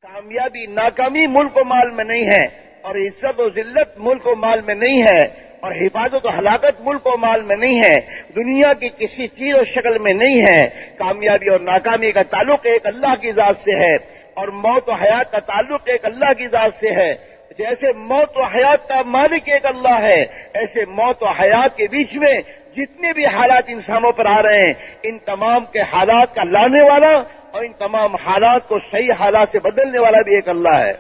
کامیابی ناکامی ملک و مال میں نہیں ہے، اور عزت و ذلت ملک و مال میں نہیں ہے، اور حفاظت و ہلاکت ملک و مال میں نہیں ہے، دنیا کی کسی چیز اور شکل میں نہیں ہے۔ کامیابی اور ناکامی کا تعلق ایک اللہ کی ذات سے ہے، اور موت و حیات کا تعلق ایک اللہ کی ذات سے ہے۔ جیسے موت و حیات کا مالک ایک اللہ ہے، ایسے موت و حیات کے بیچ میں جتنے بھی حالات انسانوں پر آ رہے ہیں، ان تمام کے حالات کا لانے والا اور ان تمام حالات کو صحیح حالات سے بدلنے والا بھی ایک اللہ ہے۔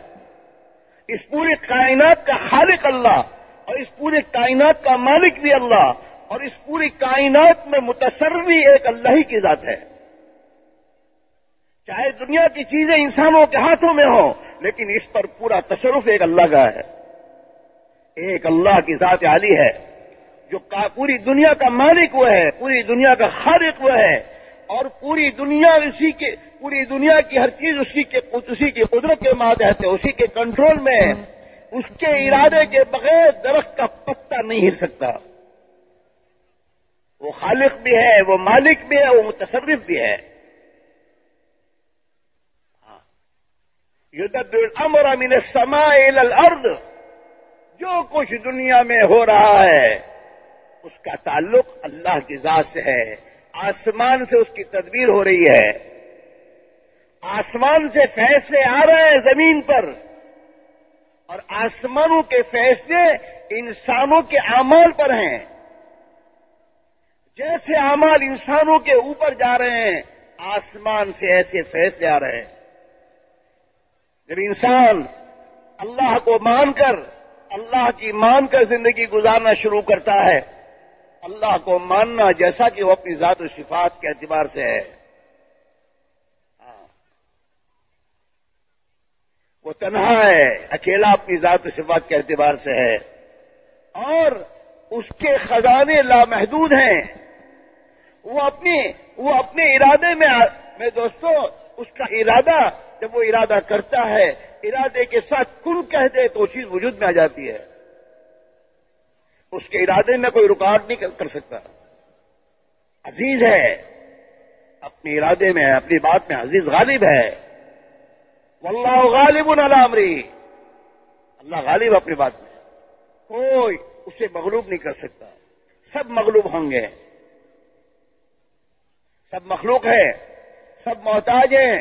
اس پوری کائنات کا خالق اللہ، اور اس پوری کائنات کا مالک بھی اللہ، اور اس پوری کائنات میں متصرف بھی ایک اللہ ہی کی ذات ہے۔ چاہے دنیا کی چیزیں انسانوں کے ہاتھوں میں ہوں، لیکن اس پر پورا تصرف ایک اللہ کا ہے۔ ایک اللہ کی ذات عالی ہے جو پوری دنیا کا مالک وہ ہے، پوری دنیا کا خالق وہ ہے، اور پوری دنیا کی ہر چیز اسی کی قدرت کے ماتحت ہے، اسی کے کنٹرول میں ہے۔ اس کے ارادے کے بغیر درخت کا پتا نہیں ہل سکتا۔ وہ خالق بھی ہے، وہ مالک بھی ہے، وہ متصرف بھی ہے۔ یدبر الامر من السماء الى الارض، جو کچھ دنیا میں ہو رہا ہے اس کا تعلق اللہ کی ذات سے ہے۔ آسمان سے اس کی تدبیر ہو رہی ہے، آسمان سے فیصلے آ رہے ہیں زمین پر، اور آسمانوں کے فیصلے انسانوں کے اعمال پر ہیں۔ جیسے اعمال انسانوں کے اوپر جا رہے ہیں، آسمان سے ایسے فیصلے آ رہے ہیں۔ جب انسان اللہ کو مان کر، اللہ کی مان کر زندگی گزارنا شروع کرتا ہے، اللہ کو ماننا جیسا کہ وہ اپنی ذات و صفات کے اعتبار سے ہے، وہ تنہا ہے، اکیلا اپنی ذات و صفات کے اعتبار سے ہے، اور اس کے خزانے لامحدود ہیں۔ وہ اپنے ارادے میں دوستو، اس کا ارادہ جب وہ ارادہ کرتا ہے، ارادے کے ساتھ کن کہہ دے تو وہ چیز وجود میں آ جاتی ہے۔ اس کے ارادے میں کوئی رکاوٹ نہیں کر سکتا۔ عزیز ہے، اپنے ارادے میں، اپنی بات میں عزیز غالب ہے۔ واللہ غالب علی امرہ، اللہ غالب اپنی بات میں، کوئی اسے مغلوب نہیں کر سکتا۔ سب مغلوب ہوں گے، سب مخلوق ہیں، سب محتاج ہیں۔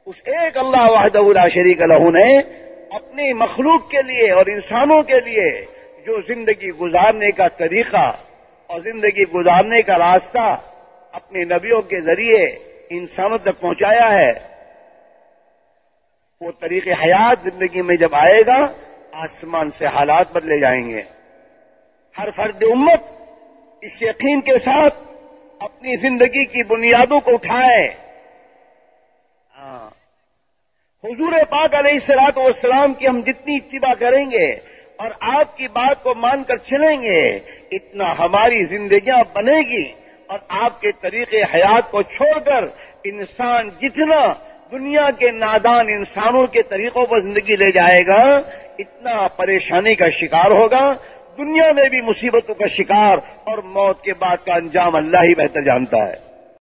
اس ایک اللہ وحدہ لا شریک لہ نے اپنی مخلوق کے لیے اور انسانوں کے لیے جو زندگی گزارنے کا طریقہ اور زندگی گزارنے کا راستہ اپنے نبیوں کے ذریعے انسانوں تک پہنچایا ہے، وہ طریق حیات زندگی میں جب آئے گا، آسمان سے حالات بدلے جائیں گے۔ ہر فرد امت اس یقین کے ساتھ اپنی زندگی کی بنیادوں کو اٹھائے۔ حضور پاک علیہ الصلوۃ والسلام کی ہم جتنی اتباع کریں گے اور آپ کی بات کو مان کر چلیں گے، اتنا ہماری زندگیاں بنے گی، اور آپ کے طریقے حیات کو چھوڑ کر انسان جتنا دنیا کے نادان انسانوں کے طریقوں پر زندگی لے جائے گا، اتنا پریشانی کا شکار ہوگا، دنیا میں بھی مصیبتوں کا شکار، اور موت کے بعد کا انجام اللہ ہی بہتر جانتا ہے۔